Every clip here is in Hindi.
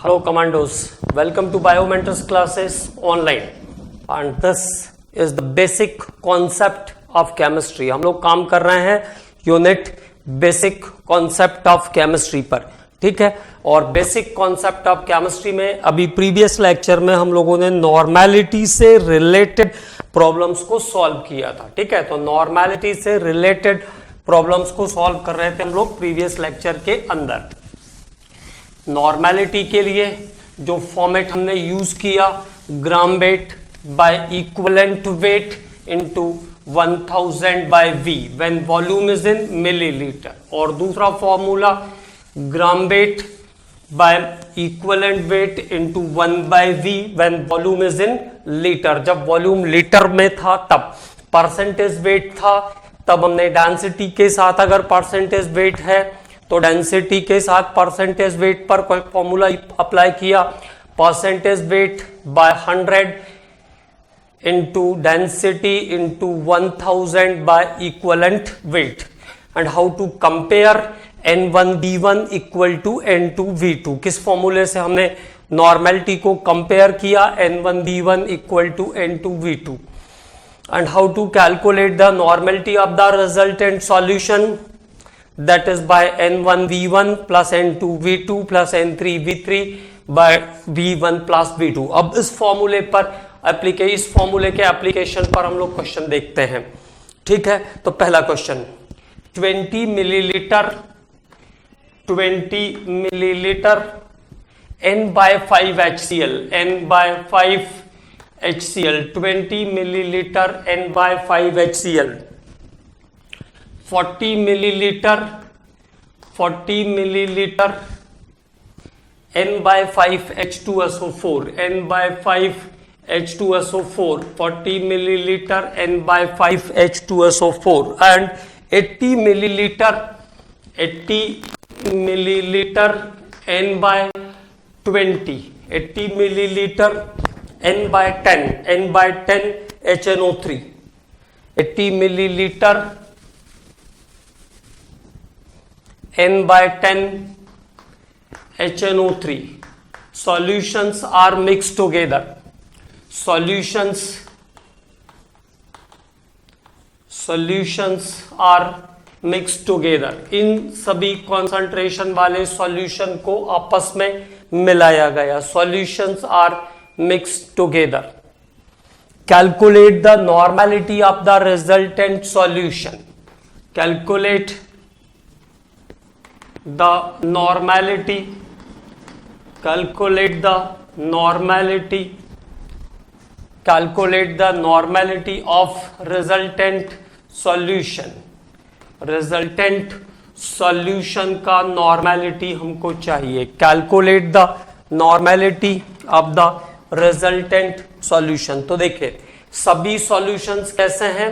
Hello commandos, welcome to Biomentors classes online and this is the basic concept of chemistry। हम लोग काम कर रहे हैं unit basic concept of chemistry पर, ठीक है। और बेसिक कॉन्सेप्ट ऑफ केमिस्ट्री में अभी प्रीवियस लेक्चर में हम लोगों ने नॉर्मेलिटी से रिलेटेड प्रॉब्लम्स को सॉल्व किया था, ठीक है। तो नॉर्मेलिटी से रिलेटेड प्रॉब्लम्स को सॉल्व कर रहे थे हम लोग प्रीवियस लेक्चर के अंदर। नॉर्मेलिटी के लिए जो फॉर्मेट हमने यूज किया, gram weight by equivalent weight into 1000 by V when volume is in millilitre, और दूसरा formula gram weight by equivalent weight into 1 by V when volume is in litre. जब वॉल्यूम लीटर में था तब परसेंटेज वेट था, तब हमने डेंसिटी के साथ अगर परसेंटेज वेट है तो डेंसिटी के साथ परसेंटेज वेट पर कोई फॉर्मूला अप्लाई किया, percentage weight by 100 into density into 1000 by equivalent weight. And how to compare N1V1 equal to N2V2। किस फॉर्मूले से हमने नॉर्मेलिटी को कंपेयर किया, N1V1 equal to N2V2। And how to calculate the normality of the resultant solution, that is by N1V1 plus N2V2 plus N3V3 by V1 plus V2। अब इस फॉर्मूले पर इस फॉर्मूले के एप्लीकेशन पर हम लोग क्वेश्चन देखते हैं, ठीक है। तो पहला question 20 millilitre N by 5 HCl, N by 5 HCl, 20 millilitre N by 5 HCl, 40 millilitre N by 5 H2SO4, N by 5 H2SO4, 40 millilitre N by 5 H2SO4 and 80 millilitre N by 20, 80 millilitre N by 10 HNO3, 80 millilitre N by 10 HNO3। Solutions are mixed together, solutions are mixed together। इन सभी कॉन्सेंट्रेशन वाले सॉल्यूशन को आपस में मिलाया गया, solutions are mixed together। Calculate the normality of the resultant solution, calculate the normality of resultant solution। resultant solution का normality हमको चाहिए, calculate the normality of the resultant solution। तो देखिए सभी solutions कैसे हैं,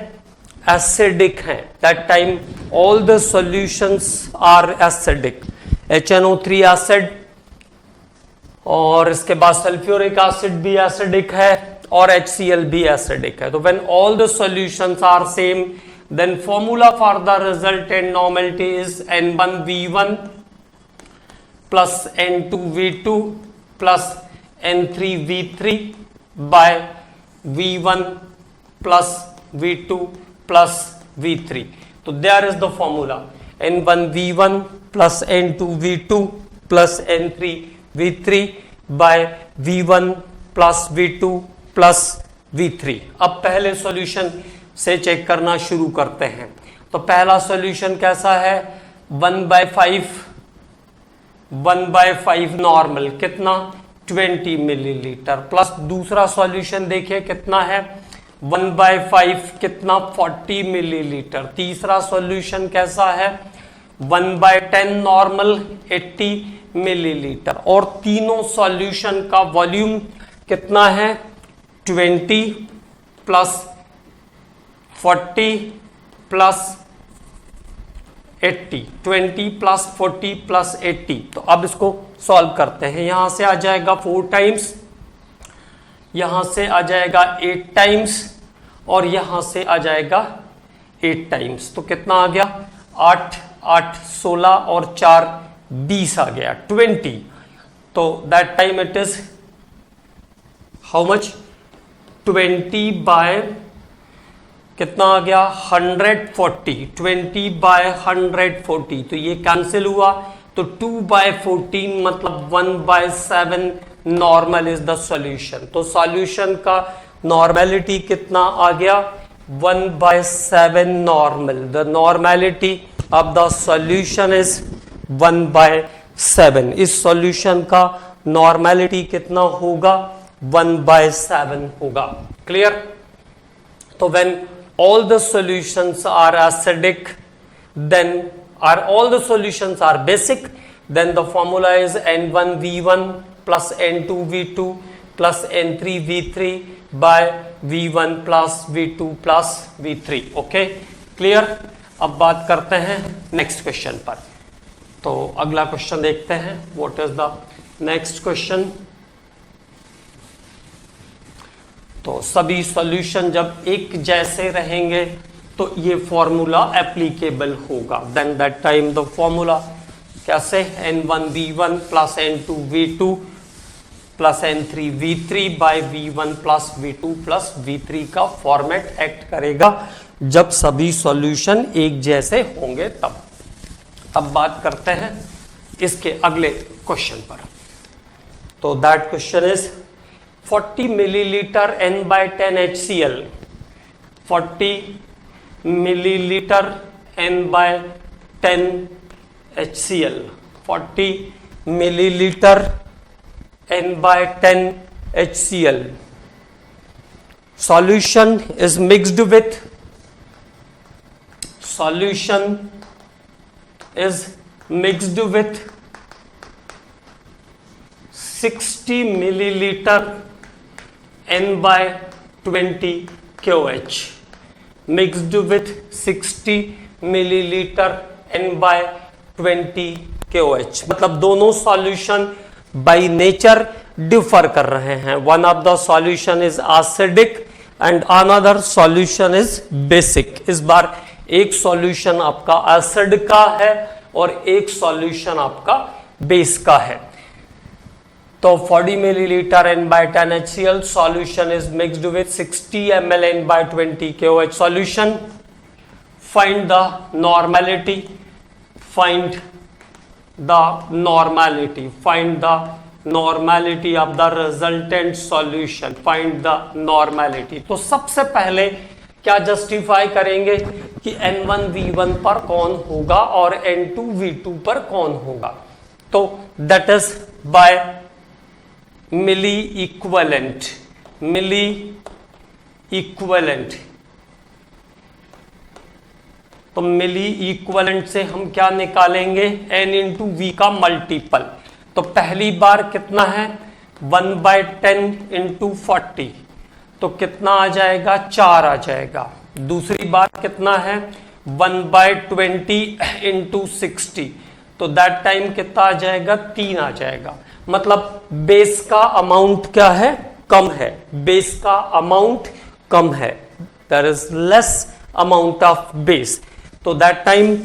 एसिडिक हैं। That time all the solutions are acidic, HNO3 acid, और इसके बाद सल्फ्यूरिक एसिड भी एसिडिक है और HCl भी एसिडिक है। तो when all the solutions are same then formula for the resultant normality is N1V1 plus N2V2 plus N3V3 by V1 plus V2 plus V3। तो there is the formula N1V1 plus N2V2 plus N3V3 by V1 plus V2 plus V3। अब पहले सॉल्यूशन से चेक करना शुरू करते हैं। तो पहला सॉल्यूशन कैसा है, 1 by 5 नॉर्मल, कितना 20 मिलीलीटर, प्लस दूसरा सॉल्यूशन देखिए कितना है 1 by 5 कितना 40 मिलीलीटर, तीसरा सॉल्यूशन कैसा है 1 by 10 नॉर्मल 80 मिलीलीटर, और तीनों सॉल्यूशन का वॉल्यूम कितना है 20 प्लस 40 प्लस 80, 20 प्लस 40 प्लस 80। तो अब इसको सॉल्व करते हैं। यहां से आ जाएगा 4 टाइम्स, यहां से आ जाएगा 8 टाइम्स, और यहां से आ जाएगा 8 टाइम्स। तो कितना आ गया 8 8 16 और 4 20 आ गया 20। तो that time it is how much 20 by कितना आ गया 140, 20 बाय 140, तो ये कैंसिल हुआ, तो 2 बाय 14 मतलब 1 by 7 normal is the solution. तो सॉल्यूशन का नॉर्मेलिटी कितना आ गया 1 by 7 normal. The normality of the solution is 1 by 7। इस सॉल्यूशन का नॉर्मेलिटी कितना होगा 1 बाय 7 होगा। क्लियर? तो when all the solutions are acidic, then all the solutions are basic, then the formula is N1V1 plus N2V2 plus N3V3 by V1 plus V2 plus V3। Okay, clear? अब बात करते हैं नेक्स्ट क्वेश्चन पर। तो अगला क्वेश्चन देखते हैं, what is the next question. तो सभी सॉल्यूशन जब एक जैसे रहेंगे तो ये फॉर्मूला एप्लीकेबल होगा। Then that time the formula कैसे N1V1 plus N2V2 plus N3V3 by V1 plus V2 plus V3 का फॉर्मेट एक्ट करेगा जब सभी सॉल्यूशन एक जैसे होंगे तब। अब बात करते हैं इसके अगले क्वेश्चन पर। तो that question is 40 millilitre N by 10 HCl, 40 millilitre N by 10 HCl, 40 millilitre N by 10 HCl. Solution is mixed with, solution is mixed with 60 milliliter N by 20 KOH, mixed with 60 milliliter N by 20 KOH। मतलब दोनों सॉल्यूशन बाय नेचर डिफर कर रहे हैं। One of the solution is acidic and another solution is basic. इस बार एक सॉल्यूशन आपका एसिड का है और एक सॉल्यूशन आपका बेस का है। तो 40 millilitre N by 10 HCl solution is mixed with 60 ml N by 20 KOH solution. Find the normality. Find the normality. Find the normality of the resultant solution. Find the normality. तो सबसे पहले क्या जस्टिफाई करेंगे कि N1V1 पर कौन होगा और N2V2 पर कौन होगा। तो that is by milliequivalent, milliequivalent. तो मिली इक्वलेंट से हम क्या निकालेंगे N इंटू वी का मल्टीपल। तो पहली बार कितना है 1 बाय 10 इंटू 40, तो कितना आ जाएगा 4 आ जाएगा। दूसरी बार कितना है 1 बाय 20 इंटू 60, तो दैट टाइम कितना आ जाएगा 3 आ जाएगा। मतलब बेस का अमाउंट क्या है कम है, बेस का अमाउंट कम है, there is less amount of base. तो दैट टाइम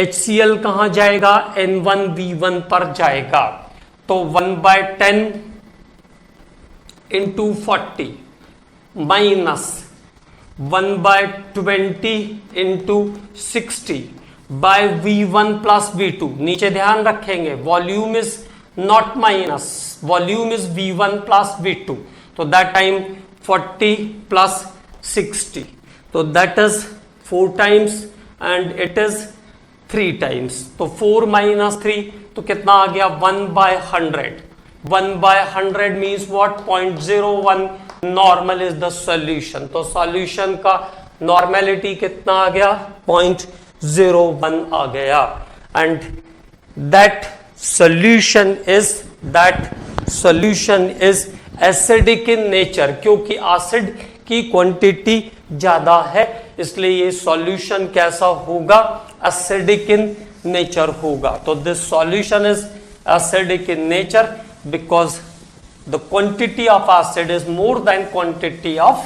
HCl कहां जाएगा N1V1 पर जाएगा। तो 1 by 10 into 40 minus 1 by 20 into 60 by V1 plus V2। नीचे ध्यान रखेंगे volume is not minus, volume is V1 plus V2, so that time 40 plus 60, so that is 4 times and it is 3 times, तो 4 minus 3 तो कितना आ गया 1 by 100, 1 by 100 means what 0.01 normal is the solution। तो solution का नॉर्मेलिटी कितना आ गया 0.01 आ गया। and that solution is acidic in nature, क्योंकि एसिड की क्वांटिटी ज्यादा है इसलिए ये सॉल्यूशन कैसा होगा acidic in nature होगा। तो this solution is acidic in nature because the quantity of acid is more than quantity of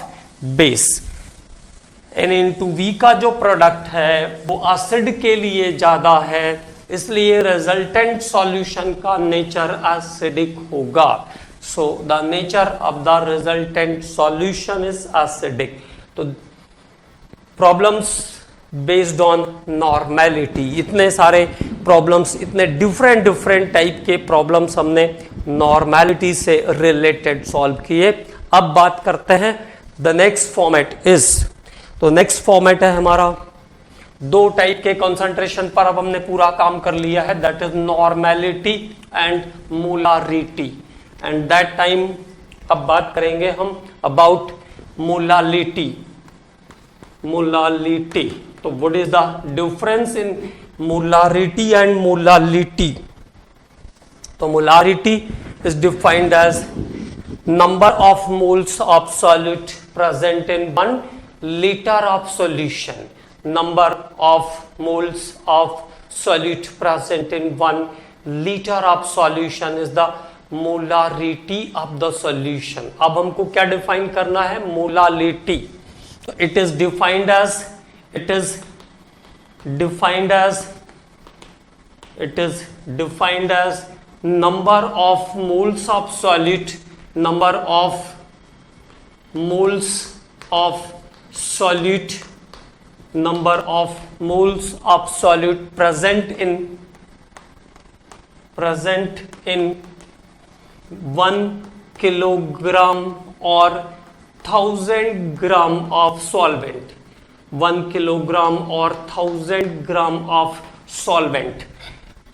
base। N into V का जो प्रोडक्ट है वो एसिड के लिए ज्यादा है इसलिए रिजल्टेंट सॉल्यूशन का नेचर एसिडिक होगा। So the nature of the resultant solution is acidic. तो प्रॉब्लम्स बेस्ड ऑन नॉर्मेलिटी, इतने सारे प्रॉब्लम्स, इतने डिफरेंट टाइप के प्रॉब्लम्स हमने नॉर्मेलिटी से रिलेटेड सॉल्व किए। अब बात करते हैं द नेक्स्ट फॉर्मेट इज, तो नेक्स्ट फॉर्मेट है हमारा, दो टाइप के कंसंट्रेशन पर अब हमने पूरा काम कर लिया है, that is normality and molarity. And that time अब बात करेंगे हम अबाउट मोलालिटी। मोलालिटी, तो what is the difference in molarity and molality? तो molarity is defined as number of moles of solute present in 1 liter of solution. Number of moles of solute present in 1 liter of solution is the molarity of the solution. अब हमको क्या डिफाइन करना है? मोलालिटी। तो it is defined as number of moles of solute, number of moles of solute, number of moles of solute present in 1 kilogram or 1000 gram of solvent, 1 kilogram or 1000 gram of solvent।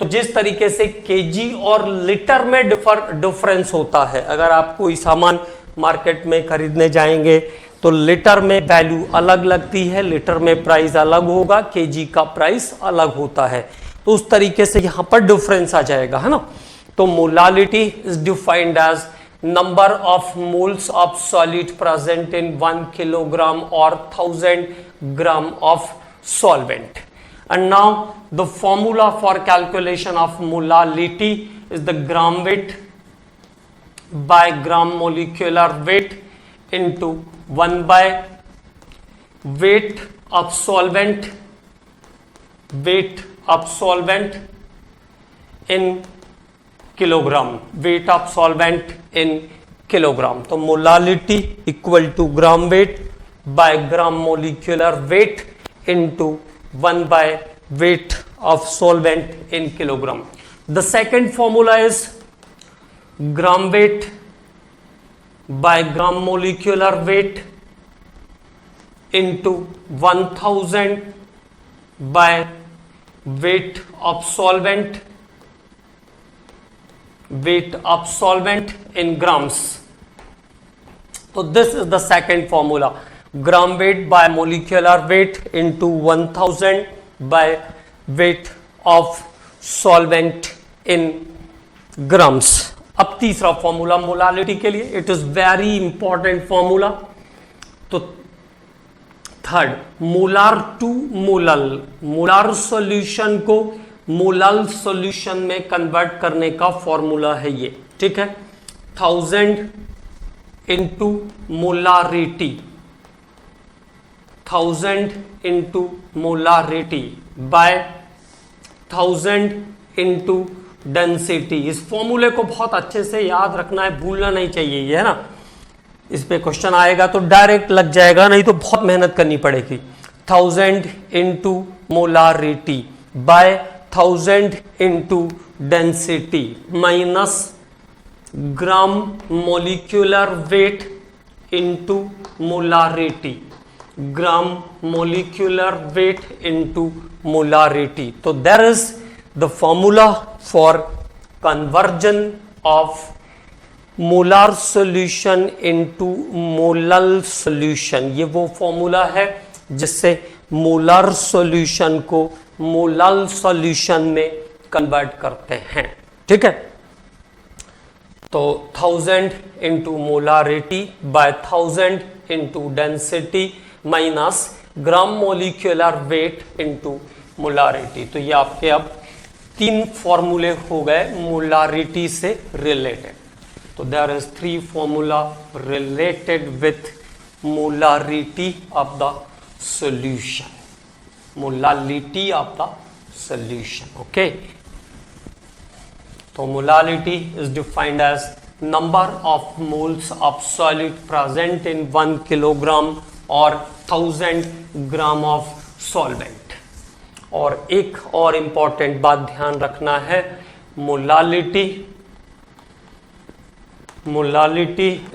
तो जिस तरीके से केजी और लिटर में डिफरेंस होता है, अगर आप कोई सामान मार्केट में खरीदने जाएंगे तो लिटर में वैल्यू अलग लगती है, लिटर में प्राइस अलग होगा, केजी का प्राइस अलग होता है, तो उस तरीके से यहां पर डिफरेंस आ जाएगा, है ना। तो molality is defined as number of moles of solid present in 1 kilogram और 1000 gram of solvent. And now the formula for calculation of molality is the gram weight by gram molecular weight into 1 by weight of solvent in kilogram, weight of solvent in kilogram। तो molality equal to gram weight by gram molecular weight into 1 by weight of solvent in kilogram। The second formula is gram weight by gram molecular weight into 1000 by weight of solvent in grams। So this is the second formula, gram weight by molecular weight into 1000 by weight of solvent in grams। अब तीसरा फॉर्मूला मोलालिटी के लिए, it is very important formula. तो third, molar to molal, molar solution को मोलल सॉल्यूशन में कन्वर्ट करने का फॉर्मूला है ये, ठीक है। 1000 into molarity, 1000 into molarity by 1000 into density. इस फॉर्मूले को बहुत अच्छे से याद रखना है, भूलना नहीं चाहिए, ये है ना। इस पे क्वेश्चन आएगा तो डायरेक्ट लग जाएगा, नहीं तो बहुत मेहनत करनी पड़ेगी। 1000 into molarity by 1000 into density minus gram molecular weight into molarity, gram molecular weight into molarity। तो there is the formula for conversion of molar solution into molal solution। ये वो फॉर्मूला है जिससे मोलर सॉल्यूशन को मोलल सॉल्यूशन में कन्वर्ट करते हैं, ठीक है। तो 1000 into molarity by 1000 into density minus gram molecular weight into molarity. तो ये आपके अब 3 फॉर्मूले हो गए मोलारिटी से रिलेटेड। तो there is 3 formula related with molarity of the solution, molality of the solution. Okay, so molality is defined as number of moles of solid present in 1 kilogram or 1000 gram of solvent. और एक और इंपॉर्टेंट बात ध्यान रखना है, molality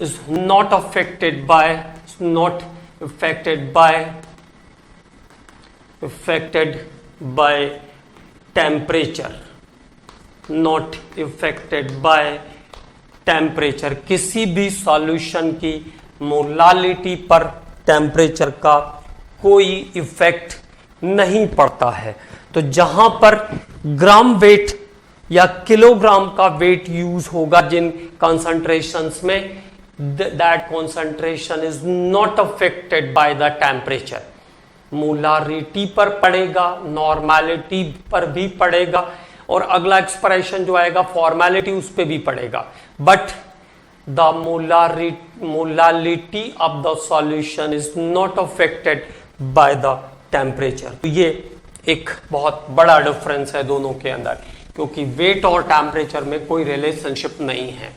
is not affected by temperature, not affected by temperature. किसी भी सॉल्यूशन की मोलालिटी पर टेम्परेचर का कोई इफेक्ट नहीं पड़ता है. तो जहां पर ग्राम वेट या किलोग्राम का वेट यूज होगा जिन कंसंट्रेशंस में, that concentration is not affected by the temperature. Molarity पर पड़ेगा, नॉर्मेलिटी पर भी पड़ेगा, और अगला एक्सप्रेशन जो आएगा फॉर्मेलिटी उस पर भी पड़ेगा. But the molality of the solution is not affected by the temperature. तो ये एक बहुत बड़ा डिफरेंस है दोनों के अंदर, क्योंकि वेट और टेम्परेचर में कोई रिलेशनशिप नहीं है.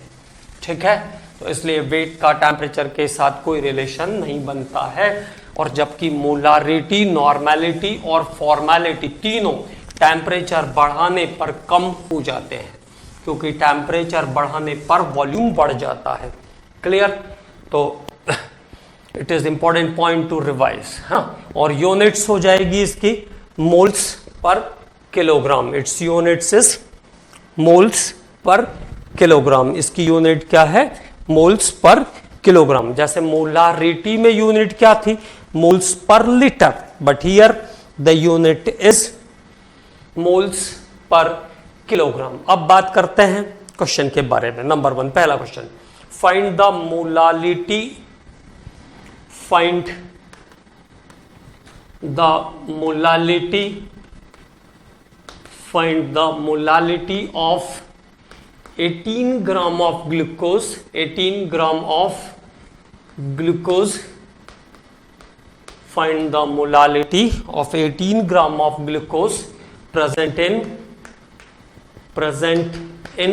ठीक है, तो इसलिए वेट का टेम्परेचर के साथ कोई रिलेशन नहीं बनता है. और जबकि मोलारिटी, नॉर्मेलिटी और फॉर्मेलिटी तीनों टेम्परेचर बढ़ाने पर कम हो जाते हैं, क्योंकि टेम्परेचर बढ़ाने पर वॉल्यूम बढ़ जाता है. क्लियर? तो it is important point two revise. हाँ, और यूनिट्स हो जाएगी इसकी moles per kilogram. It's units is moles per kilogram. इसकी यूनिट क्या है? Moles per kilogram. जैसे मोलारिटी में यूनिट क्या थी? Moles per litre. But here the unit is moles per kilogram. अब बात करते हैं क्वेश्चन के बारे में. नंबर 1, पहला question, find the molality, find the molality, find the molality of 18 gram of glucose, 18 gram of glucose. find the molality of 18 gram of glucose present in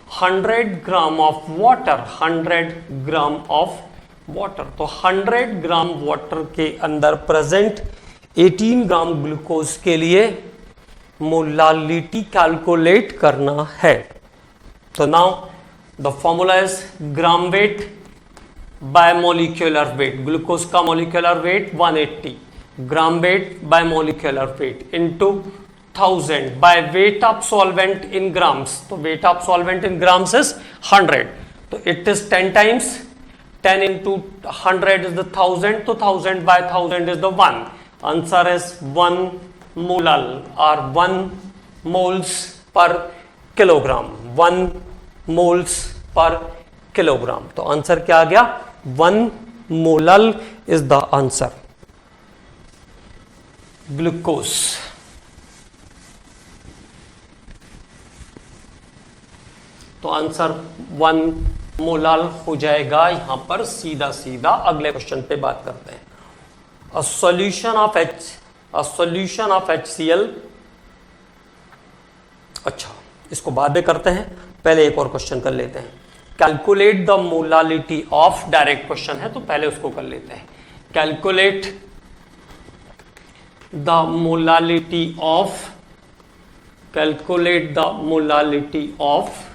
100 gram of water, 100 gram of water. तो 100 ग्राम वाटर के अंदर प्रेजेंट 18 ग्राम ग्लूकोज के लिए मोलालिटी कैलकुलेट करना है. तो now the formula is gram weight by molecular weight. Glucose का molecular weight 180, gram weight by molecular weight into 1000 by weight of solvent in grams. तो weight of solvent in grams is 100. तो it is 10 times. 10 into 100 is the 1000. तो 1000 by 1000 is the 1. Answer is 1 molal or 1 moles per kilogram. 1 moles per kilogram. तो आंसर क्या आ गया? 1 molal is the answer. Glucose. तो आंसर 1 मोलाल हो जाएगा यहां पर सीधा सीधा. अगले क्वेश्चन पे बात करते हैं. अ सॉल्यूशन ऑफ HCl. अच्छा, इसको बाद में करते हैं, पहले एक और क्वेश्चन कर लेते हैं. Calculate the molality of, direct question है तो पहले उसको कर लेते हैं. Calculate the molality of, calculate the molality of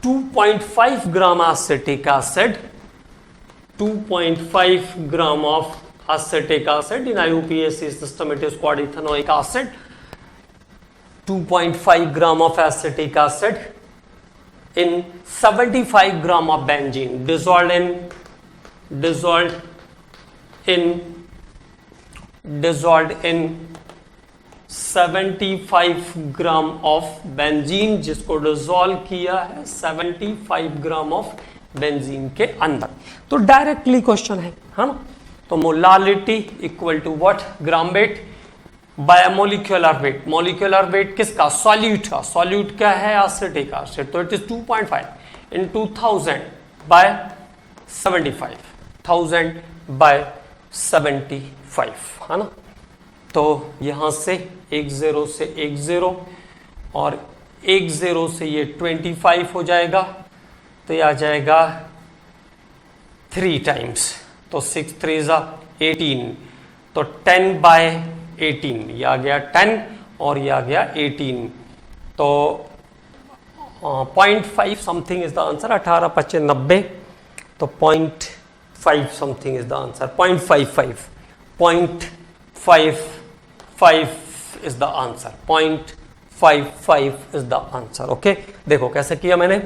2.5 gram acetic acid, 2.5 gram of acetic acid. In IUPAC system it is called ethanoic acid. 2.5 gram of acetic acid in 75 gram of benzene dissolved in 75 gram of benzene, जिसको डिसॉल्व किया है 75 ग्राम ऑफ बेंजीन के अंदर. तो डायरेक्टली क्वेश्चन है ना. तो molality equal to what? Gram weight by molecular weight. Molecular weight किसका? सॉल्यूट का. सॉल्यूट क्या है? Acetic acid. तो it is 2.5 into 1000 by 75, 1000 by 75 है ना। तो यहां से 10 से 10 और 10 से ये 25 हो जाएगा, तो ये आ जाएगा 3 टाइम्स, तो 6 3 = 18, तो 10/18 ये आ गया 10 और ये आ गया 18, तो 0.5 समथिंग इज द आंसर। 18 25 90, तो 0.5 something is the answer. 0.55 is the answer. 0.55 is the answer. Okay, देखो कैसे किया मैंने।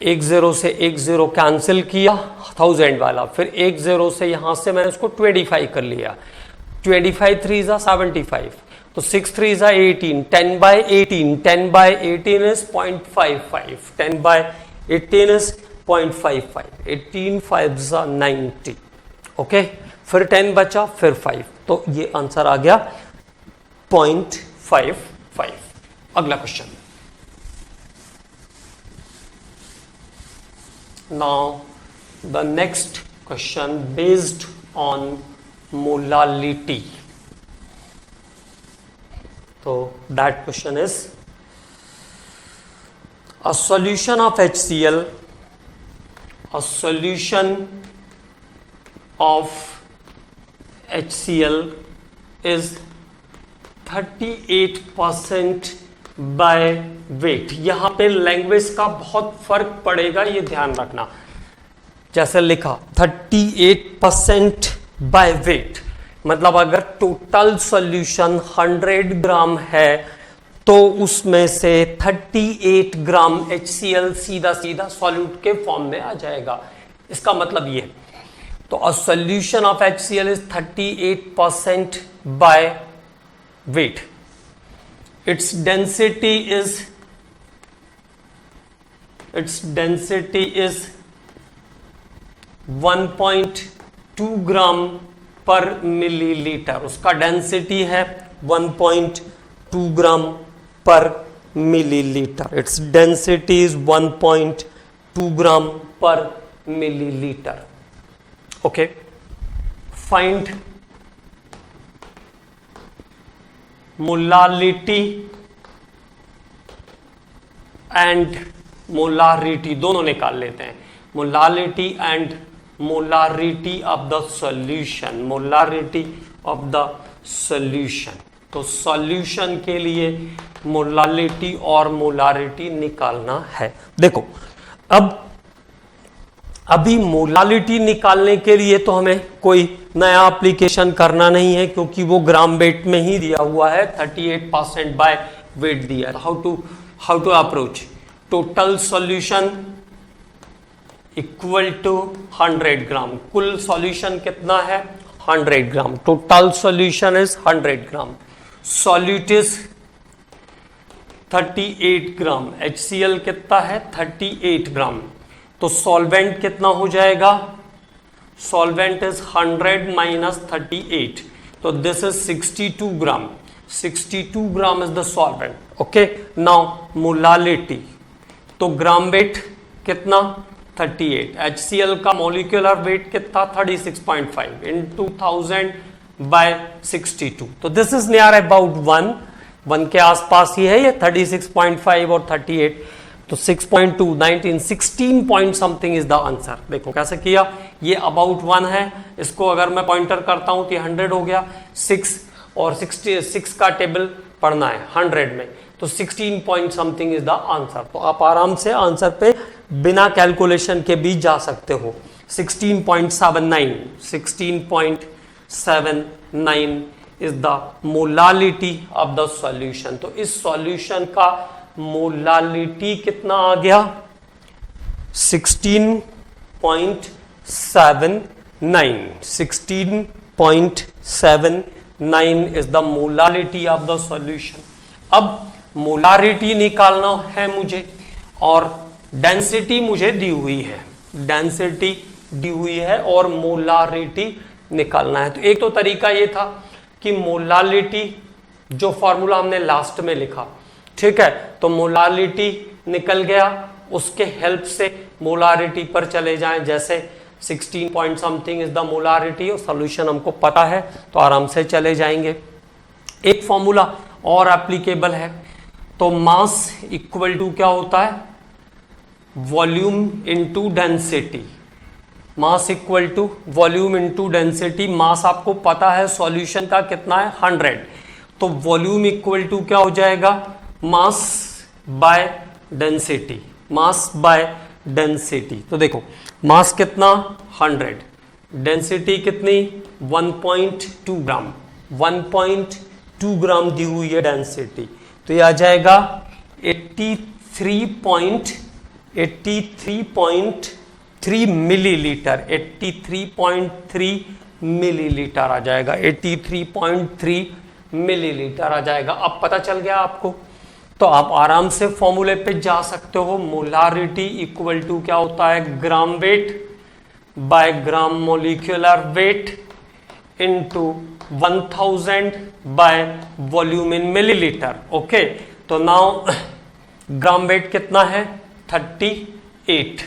10 से 10 कैंसिल किया 1000 वाला, फिर 10 से यहां से मैंने उसको 25 कर लिया। 25 3 = 75, तो 6 3 = 18, 10/18, 10/18 is 0.55, 10/18 is 0.55, 18 5 = 90। ओके, फिर 10 बचा, फिर 5, तो ये आंसर आ गया 0.55। अगला question. Now the next question based on molality. So that question is, a solution of HCl, a solution of HCl is 38% by weight. यहां पे लैंग्वेज का बहुत फर्क पड़ेगा, ये ध्यान रखना। जैसे लिखा 38% बाय वेट, मतलब अगर टोटल सॉल्यूशन 100 ग्राम है तो उसमें से 38 ग्राम HCl सीधा सीधा सॉल्यूट के फॉर्म में आ जाएगा। इसका मतलब ये, तो a solution of HCl is 38% by weight. Its density is 1.2 gram per millilitre. उसका डेंसिटी है 1.2 gram per millilitre. Its density is 1.2 gram per millilitre. Okay. Find molality and molarity, दोनों निकाल लेते हैं। Molality and molarity of the solution, molarity of the solution. तो सॉल्यूशन के लिए मोलालिटी और मोलारिटी निकालना है। देखो, अब अभी मोलालिटी निकालने के लिए तो हमें कोई नया एप्लीकेशन करना नहीं है, क्योंकि वो ग्राम वेट में ही दिया हुआ है। 38% बाय वेट दिया है। How to approach? Total solution equal to 100 gram. कुल सॉल्यूशन कितना है? 100 gram. Total solution is 100 gram. Solute is 38 gram. HCl कितना है? 38 ग्राम। तो सॉल्वेंट कितना हो जाएगा? सॉल्वेंट इज 100 माइनस 38, तो this is 62 gram. 62 gram is the solvent. Okay, now molality, तो ग्राम वेट कितना? 38। HCl का मॉलिक्यूलर वेट कितना? 36.5 into 1000 बाय 62, तो दिस इज नियर अबाउट 1 के आसपास ही है ये। 36.5 और 38, तो 6.2 19 16 point something is the answer. देखो कैसे किया, ये अबाउट 1 है, इसको अगर मैं पॉइंटर करता हूं तो 100 हो गया। 6 और 66 का टेबल पढ़ना है 100 में, तो 16 point something is the answer. तो आप आराम से आंसर पे बिना कैलकुलेशन के भी जा सकते हो। 16.79 is the molality of the solution. तो इस सॉल्यूशन का मोलालिटी कितना आ गया? 16.79। 16.79 is the molality of the solution. अब मोलारिटी निकालना है मुझे, और डेंसिटी मुझे दी हुई है। डेंसिटी दी हुई है और मोलारिटी निकालना है। तो एक तो तरीका ये था कि मोलालिटी, जो फॉर्मूला हमने लास्ट में लिखा, ठीक है, तो मोलालिटी निकल गया, उसके हेल्प से मोलारिटी पर चले जाएं। जैसे 16 point something is the molarity, और सॉल्यूशन हमको पता है तो आराम से चले जाएंगे। एक फॉर्मूला और एप्लीकेबल है, तो मास इक्वल टू क्या होता है, volume into density. Mass equal to volume into density. Mass आपको पता है सॉल्यूशन का कितना है, 100, तो वॉल्यूम इक्वल टू क्या हो जाएगा, mass by density. Mass by density, तो देखो मास कितना 100, डेंसिटी कितनी 1.2 ग्राम, 1.2 ग्राम दी हुई है डेंसिटी, तो ये आ जाएगा 83.3 मिलीलीटर, 83.3 मिलीलीटर आ जाएगा, 83.3 मिलीलीटर आ जाएगा। अब पता चल गया आपको, तो आप आराम से फॉर्मूले पे जा सकते हो। मोलारिटी इक्वल टू क्या होता है, ग्राम weight bye gram molecular weight into 1000 by volume in millilitre. Okay, तो नाउ ग्राम वेट कितना है 38,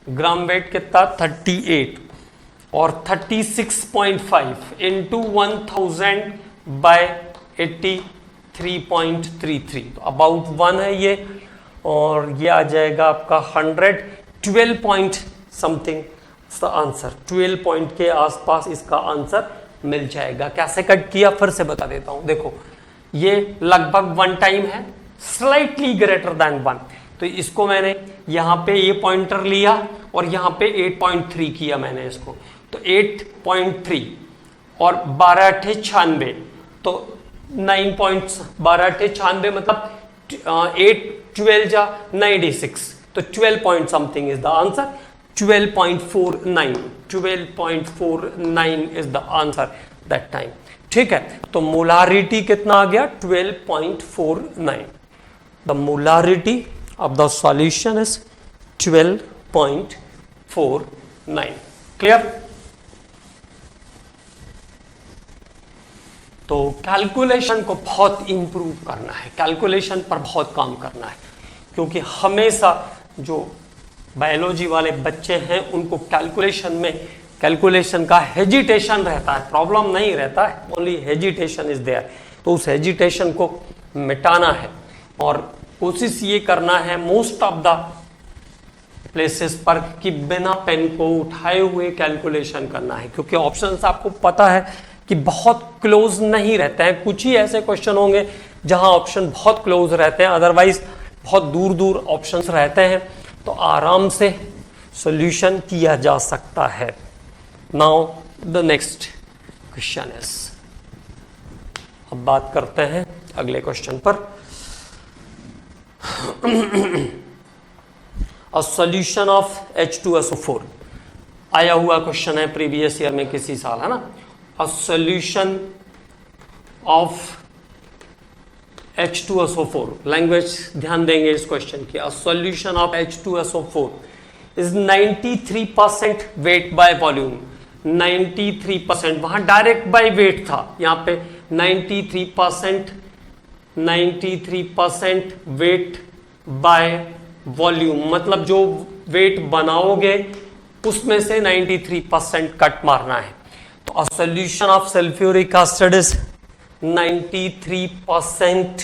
ग्राम वेट कितना 38, और 36.5 इंटू 1000 बाय 83.33, तो अबाउट 1 है ये, और ये आ जाएगा आपका 112 पॉइंट समथिंग आंसर, 12 पॉइंट के आसपास इसका आंसर मिल जाएगा। कैसे कट किया फिर से बता देता हूं, देखो ये लगभग 1 टाइम है, स्लाइटली ग्रेटर देन 1, तो इसको मैंने यहां पे ये पॉइंटर लिया और यहां पे 8.3 किया मैंने इसको, तो 8.3 और 12×96, तो 9.12×96 मतलब 8 12 जा 96, तो 12 point something is the answer, 12.49, 12.49 is the answer that time. ठीक है, तो मोलारिटी कितना आ गया 12.49, the molarity of the solution is 12.49। Clear? तो कैलकुलेशन को बहुत इंप्रूव करना है, कैलकुलेशन पर बहुत काम करना है, क्योंकि हमेशा जो बायोलॉजी वाले बच्चे हैं उनको कैलकुलेशन का हेजिटेशन रहता है, प्रॉब्लम नहीं रहता है, ओनली हेजिटेशन इज देयर। तो उस हेजिटेशन को मिटाना है और कोशिश ये करना है मोस्ट ऑफ द प्लेसेस पर कि बिना पेन को उठाए हुए कैलकुलेशन करना है, क्योंकि ऑप्शंस आपको पता है कि बहुत क्लोज नहीं रहते हैं। कुछ ही ऐसे क्वेश्चन होंगे जहां ऑप्शन बहुत क्लोज रहते हैं, अदरवाइज बहुत दूर दूर ऑप्शंस रहते हैं, तो आराम से सॉल्यूशन किया जा सकता है। Now the next question is, अब बात करते हैं अगले क्वेश्चन पर। अ सॉल्यूशन ऑफ H2SO4 आया हुआ क्वेश्चन है प्रीवियस ईयर में किसी साल, है ना। अ सॉल्यूशन ऑफ H2SO4, लैंग्वेज ध्यान देंगे इस क्वेश्चन की। अ solution of H2SO4 is 93% weight by volume, 93%, वहां डायरेक्ट बाय वेट था, यहां पे 93% वेट बाय वॉल्यूम, मतलब जो वेट बनाओगे उसमें से 93% कट मारना है। तो a solution of sulphuric acid is 93%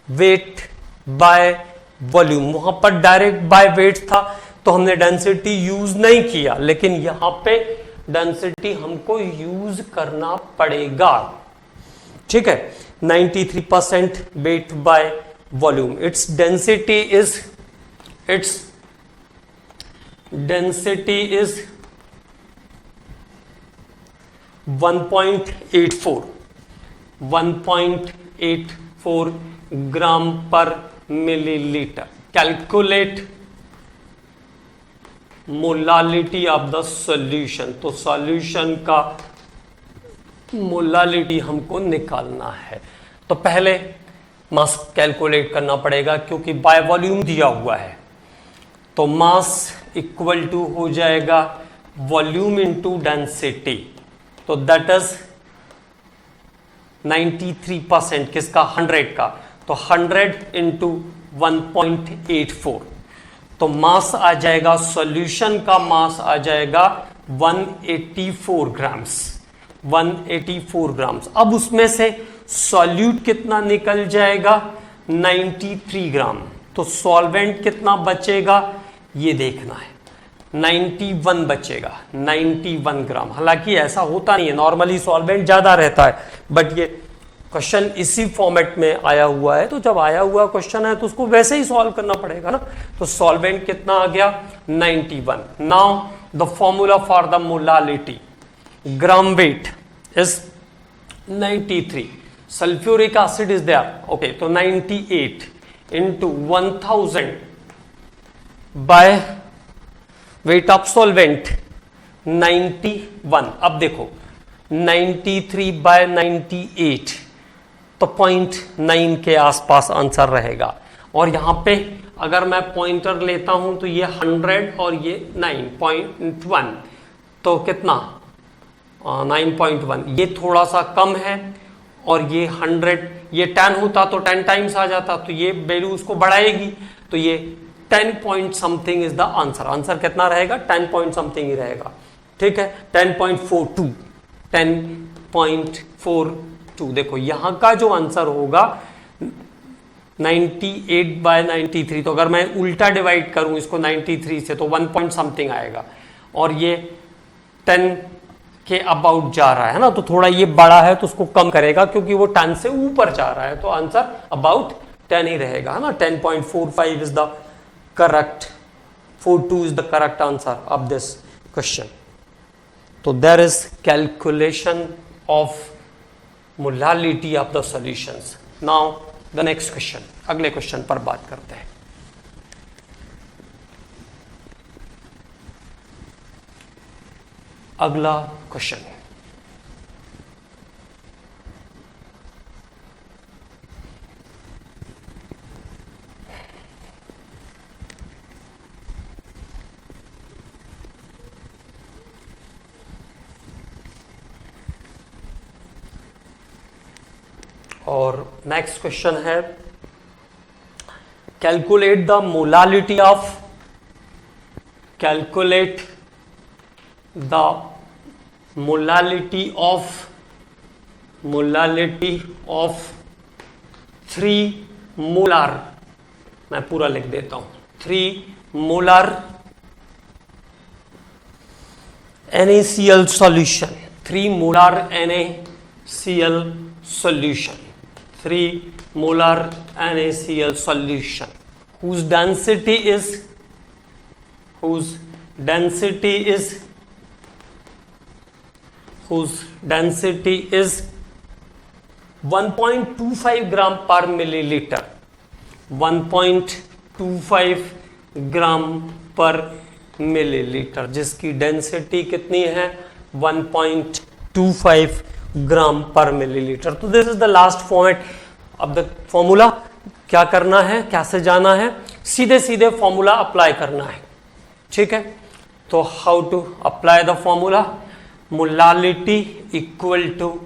weight by volume, वहां पर डायरेक्ट बाय वेट था तो हमने डेंसिटी यूज नहीं किया, लेकिन यहां पे डेंसिटी हमको यूज करना पड़ेगा। ठीक है, 93% weight by volume, its density is 1.84 gram per millilitre. Calculate molality of the solution, तो सॉल्यूशन का मोलालिटी हमको निकालना है। तो पहले मास कैलकुलेट करना पड़ेगा क्योंकि बाय वॉल्यूम दिया हुआ है, तो मास इक्वल टू हो जाएगा वॉल्यूम इनटू डेंसिटी, तो दैट इज 93% किसका 100 का, तो 100 इंटू 1.84, तो मास आ जाएगा, सॉल्यूशन का मास आ जाएगा 184 ग्राम्स, 184 ग्राम्स। अब उसमें से सॉल्यूट कितना निकल जाएगा, 93 ग्राम। तो सॉल्वेंट कितना बचेगा ये देखना है, 91 बचेगा, 91 ग्राम। हालांकि ऐसा होता नहीं है, नॉर्मली सॉल्वेंट ज्यादा रहता है, बट ये क्वेश्चन इसी फॉर्मेट में आया हुआ है, तो जब आया हुआ क्वेश्चन है तो उसको वैसे ही सॉल्व करना पड़ेगा ना। तो सॉल्वेंट कितना आ गया, 91। Now the formula for the molality, gram weight is 93, sulphuric acid is there, okay, तो 98 into 1000 by weight of solvent 91। अब देखो 93 बाय 98 तो 0.9 के आसपास आंसर रहेगा। और यहां पे अगर मैं पॉइंटर लेता हूं तो ये 100 और ये 9.1, तो कितना 9.1, ये थोड़ा सा कम है। और ये 100, ये 10 होता तो 10 टाइम्स आ जाता, तो ये वैल्यू उसको बढ़ाएगी, तो ये 10 point something is the answer. Answer कितना रहेगा, 10 पॉइंट समथिंग ही रहेगा, ठीक है, 10.42, 10.42। देखो यहां का जो आंसर होगा 98 बाय 93, तो अगर मैं उल्टा डिवाइड करूं इसको 93 से तो 1 पॉइंट समथिंग आएगा, और ये 10 के अबाउट जा रहा है ना, तो थोड़ा ये बड़ा है तो उसको कम करेगा, क्योंकि वो 10 से ऊपर जा रहा है, तो आंसर अबाउट 10 ही रहेगा, है ना। 10.45 is the correct, 42 is the correct answer of this question. तो there is calculation of molality of the solutions. Now the next question, अगले क्वेश्चन पर बात करते हैं। अगला क्वेश्चन, और नेक्स्ट क्वेश्चन है calculate the molality of, calculate the molality of 3 molar, मैं पूरा लिख देता हूं, 3 molar NaCl solution, 3 molar NaCl solution, 3 molar NaCl solution whose density is 1.25 gram per millilitre, 1.25 gram per millilitre, जिसकी डेंसिटी कितनी है 1.25 ग्राम पर मिलीलीटर। तो this is the last format of the formula. क्या करना है, कैसे जाना है, सीधे सीधे फॉर्मूला अप्लाई करना है, ठीक है। तो how to apply the formula, molality equal to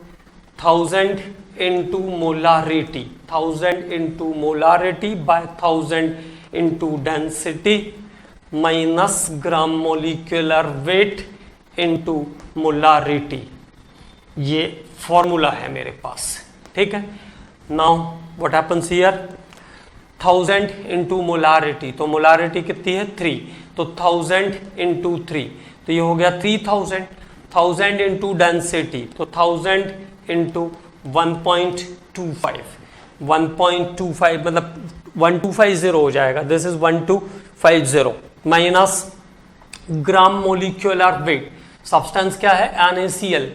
1000 into molarity, 1000 into molarity by 1000 into density minus gram molecular weight into molarity. ये फॉर्मूला है मेरे पास, ठीक है। Now what happens here, 1000 into molarity, तो मोलारिटी कितनी है 3, तो 1000 इंटू 3, तो ये हो गया 3000, 1000 इंटू डेंसिटी, तो 1000 इंटू 1.25, 1.25 मतलब 1250 हो जाएगा, this is 1250 minus gram molecular wait, substance क्या है NaCl,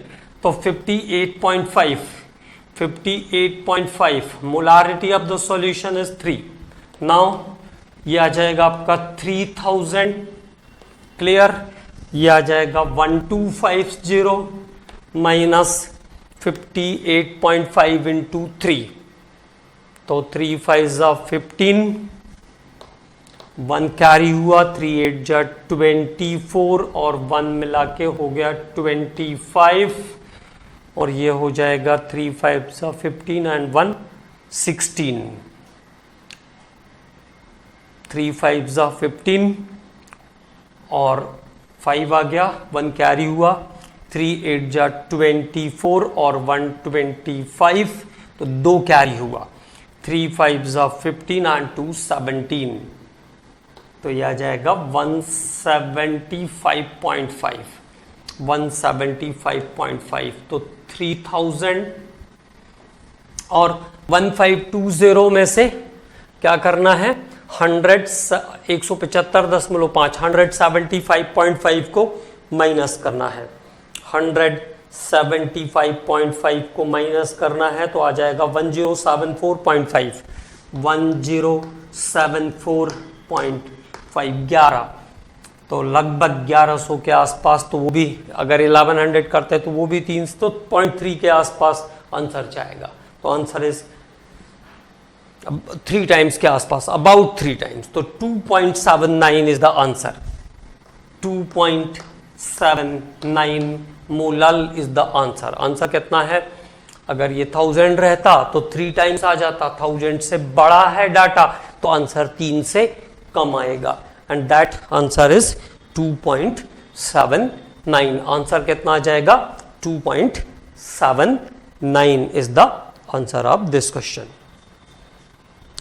तो 58.5 molarity of the solution is 3। Now ये आ जाएगा आपका 3000, क्लियर, ये आ जाएगा 1250 माइनस 58.5 इंटू 3, तो 3 5 जा 15, 1 कैरी हुआ, 3 8 जा 24 और 1 मिला के हो गया 25, और ये हो जाएगा 3 5 जा 15 एंड 1 16, 3 5 जा 15 और 5 आ गया, 1 कैरी हुआ, 3 8 जा 24 और 125, तो 2 कैरी हुआ, 3 5 जा 15 एंड 2 17, तो यह आ जाएगा 175.5, 175.5, तो 3000 और 1520 में से क्या करना है, 175.5 175.5 को माइनस करना है, 175.5 को माइनस करना है तो आ जाएगा 1074.5, 1074.5 11, तो लगभग 1100 के आसपास, तो वो भी अगर 1100 करते हैं तो वो भी 303 के आसपास आंसर जाएगा, तो आंसर इज 3 टाइम्स के आसपास, अबाउट 3 टाइम्स, तो 2.79 is the answer, 2.79 molal is the answer. Answer कितना है, अगर ये 1000 रहता तो 3 टाइम्स आ जाता, 1000 से बड़ा है डाटा तो आंसर 3 से कम आएगा, and that answer is 2.79। Answer कितना आ जाएगा, 2.79 is the answer of this question.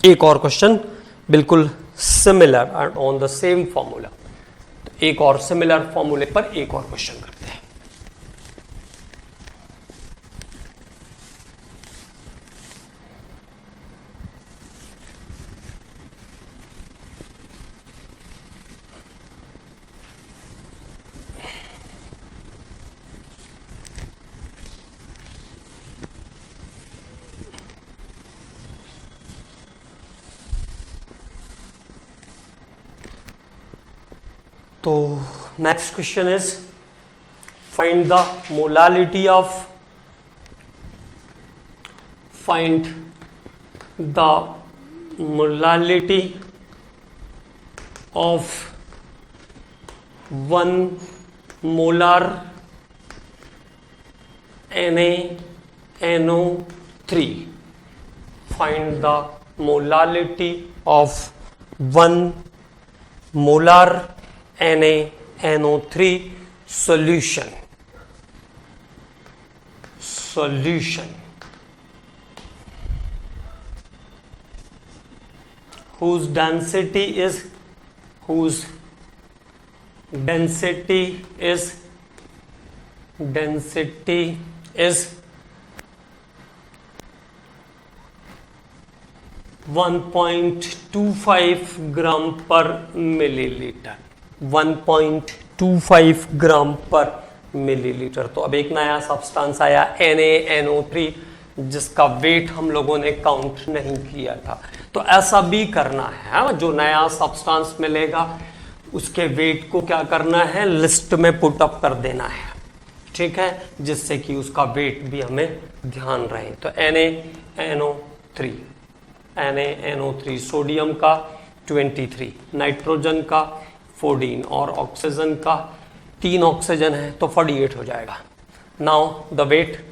एक और क्वेश्चन बिल्कुल similar and on the same formula, तो एक और सिमिलर फॉर्मूले पर एक और क्वेश्चन करते हैं। तो next question is find the molality of 1 molar NaNO3, find the molality of 1 molar NaNO3 solution, whose density is 1.25 gram per millilitre, 1.25 gram per millilitre. तो अब एक नया सब्सटेंस आया NaNO3, जिसका वेट हम लोगों ने काउंट नहीं किया था, तो ऐसा भी करना है, जो नया सब्सटेंस मिलेगा उसके वेट को क्या करना है, लिस्ट में पुट अप कर देना है, ठीक है, जिससे कि उसका वेट भी हमें ध्यान रहे। तो NaNO3 सोडियम का 23, नाइट्रोजन का 14 और ऑक्सीजन का 3 ऑक्सीजन है तो 48 हो जाएगा। Now the weight,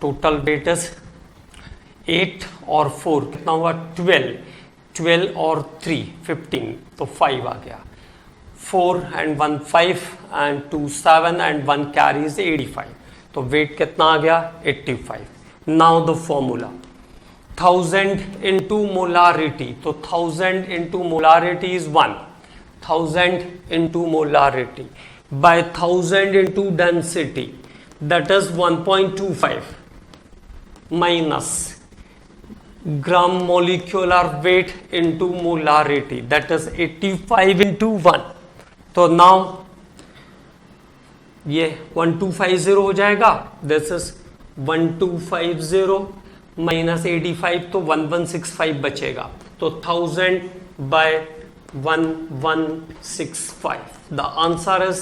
total weight is 8 और 4 कितना हुआ, 12 और 3 15, तो 5 आ गया, 4 and 1 5 and 2 7 and 1 carries 85, तो वेट कितना आ गया, 85। Now the formula 1000 into molarity, तो 1000 into molarity is 1, 1000 into molarity by 1000 into density, that is 1.25 minus gram molecular weight into molarity, that is 85 into 1, तो now ये 1250 हो जाएगा, this is 1250 माइनस 85, तो 1165 बचेगा, तो 1000 by 1165, the answer is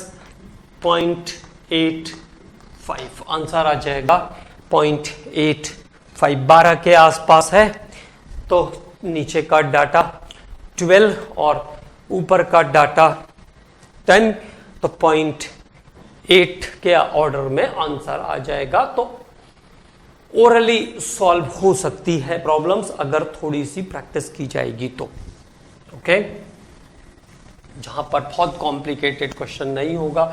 0.85, answer आ जाएगा 0.85, 12 के आसपास है, तो नीचे का डाटा 12 और ऊपर का डाटा 10, तो 0.8 के ऑर्डर में आंसर आ जाएगा। तो ओरली सॉल्व हो सकती है प्रॉब्लम्स अगर थोड़ी सी प्रैक्टिस की जाएगी तो, ओके। जहां पर बहुत कॉम्प्लिकेटेड क्वेश्चन नहीं होगा,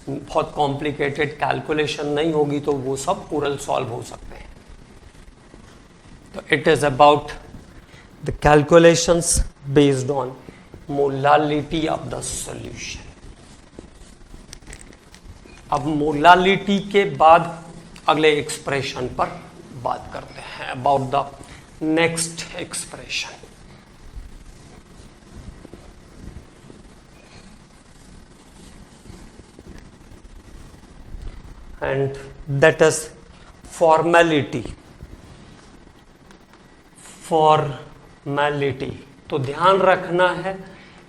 बहुत कॉम्प्लिकेटेड कैलकुलेशन नहीं होगी, तो वो सब ओरल सॉल्व हो सकते हैं. तो it is about the calculations based on molality of the solution. अब मोलालिटी के बाद अगले एक्सप्रेशन पर बात करते हैं, about the next expression. And that is formality. Formality तो ध्यान रखना है,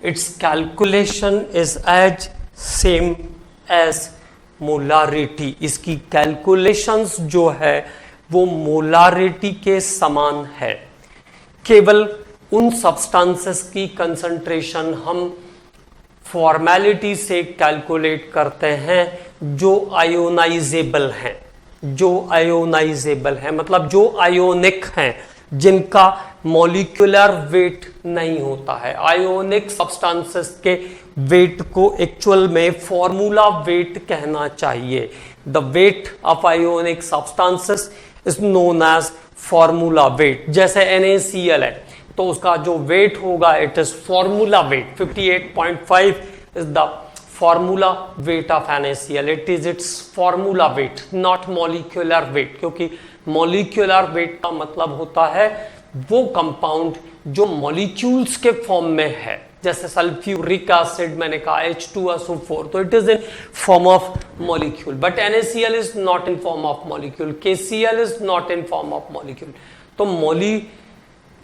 it's calculation is as same as molarity. इसकी कैलकुलेशंस जो है वो मोलारिटी के समान है. केवल उन सब्सटेंसेस की कंसंट्रेशन हम फॉर्मेलिटी से कैलकुलेट करते हैं जो आयोनाइजेबल हैं. जो आयोनाइजेबल हैं मतलब जो आयोनिक हैं, जिनका मॉलिक्यूलर वेट नहीं होता है. आयोनिक सब्सटेंसेस के वेट को एक्चुअल में फॉर्मूला वेट कहना चाहिए. The weight of ionic substances is known as formula weight. जैसे NaCl है तो उसका जो वेट होगा it is formula weight. 58.5 is the formula weight of NaCl. It is it's formula weight, not molecular weight, क्योंकि मॉलिक्यूलर वेट का मतलब होता है वो कंपाउंड जो मॉलिक्यूल्स के फॉर्म में है. जैसे सल्फ्यूरिक एसिड मैंने कहा H2SO4, तो it is in form of molecule, but NaCl is not in form of molecule, KCl is not in form of molecule. तो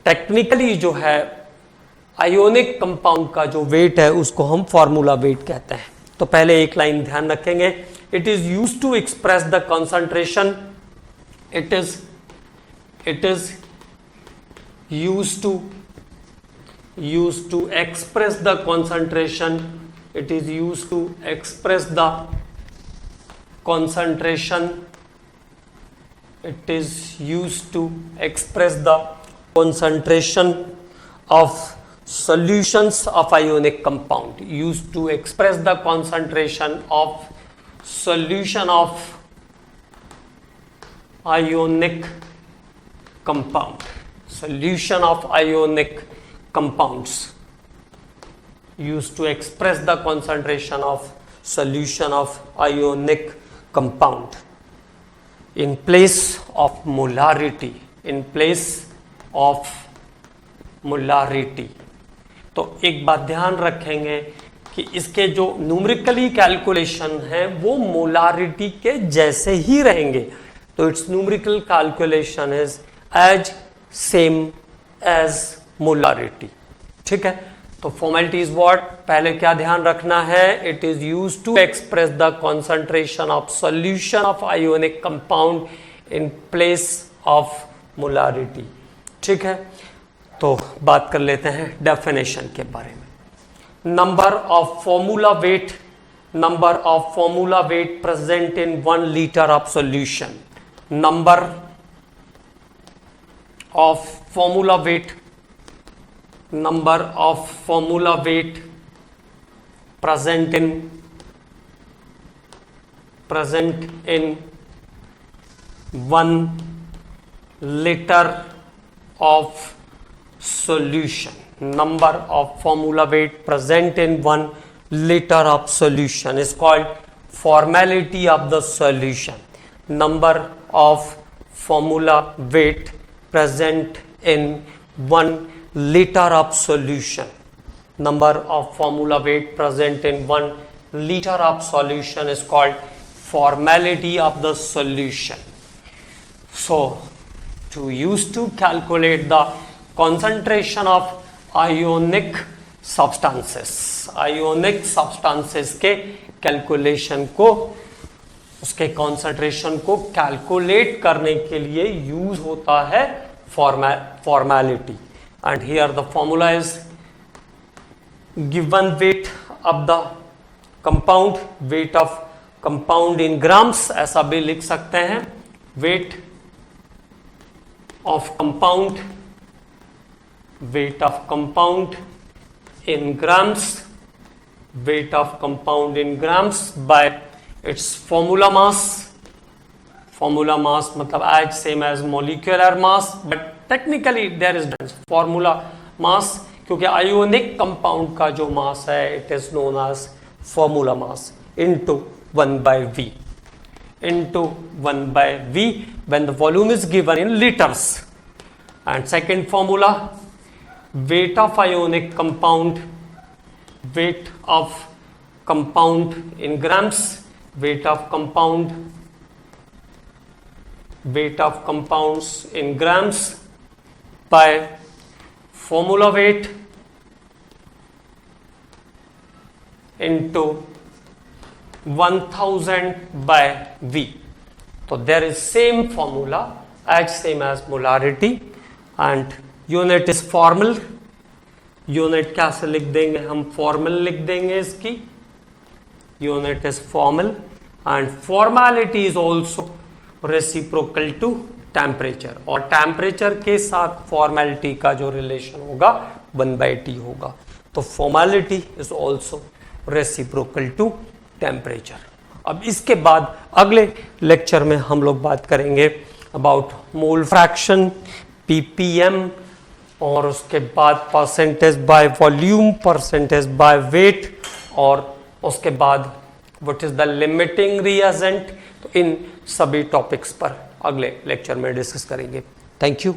टेक्निकली जो है आयोनिक कंपाउंड का जो वेट है उसको हम फॉर्मूला वेट कहते हैं. तो पहले एक लाइन ध्यान रखेंगे, it is used to express the concentration. It is used to express the concentration. It is used to express the concentration. It is used to express the concentration of solutions of ionic compound. Used to express the concentration of solution of ionic compound. Solution of ionic compounds, used to express the concentration of solution of ionic compound in place of molarity. In place of molarity. तो एक बात ध्यान रखेंगे कि इसके जो न्यूमेरिकली कैलकुलेशन है वो मोलारिटी के जैसे ही रहेंगे. तो it's numerical calculation is as same as molarity. ठीक है, तो फॉर्मेलिटी इज व्हाट, पहले क्या ध्यान रखना है, it is used to express the concentration of solution of ionic compound in place of molarity. ठीक है, तो बात कर लेते हैं डेफिनेशन के बारे में. Number of formula wait, number of formula wait present in 1 litre of solution. Number of formula weight, number of formula weight present in 1 liter of solution. Number of formula weight present in 1 liter of solution is called formality of the solution. Number of formula weight present in 1 liter of solution. Number of formula weight present in 1 liter of solution is called formality of the solution. So, to calculate the concentration of ionic substances के कैलकुलेशन को, उसके कॉन्सेंट्रेशन को कैलकुलेट करने के लिए यूज होता है formality. And here the formula is given weight of the compound, weight of compound in grams, ऐसा भी लिख सकते हैं, weight of compound, weight of compound in grams weight of compound in grams by its formula mass. Formula mass मतलब as same as molecular mass, but technically there is difference. Formula mass क्योंकि ionic compound का जो mass है it is known as formula mass into 1 by V into 1 by V when the volume is given in liters. And second formula, weight of ionic compound, weight of compound in grams, weight of compounds in grams by formula weight into 1000 by V. So there is same formula as same as molarity and unit is formal. Unit कैसे लिख देंगे हम? फॉर्मल लिख देंगे इसकी. Unit is formal and formality is also reciprocal to temperature, और टेम्परेचर के साथ फॉर्मेलिटी का जो रिलेशन होगा 1/T होगा. तो formality is also reciprocal to temperature. अब इसके बाद अगले लेक्चर में हम लोग बात करेंगे अबाउट मोल फ्रैक्शन, ppm, और उसके बाद percentage by volume, percentage by weight, और उसके बाद what is the limiting reagent. तो इन सभी टॉपिक्स पर अगले लेक्चर में डिस्कस करेंगे. Thank you.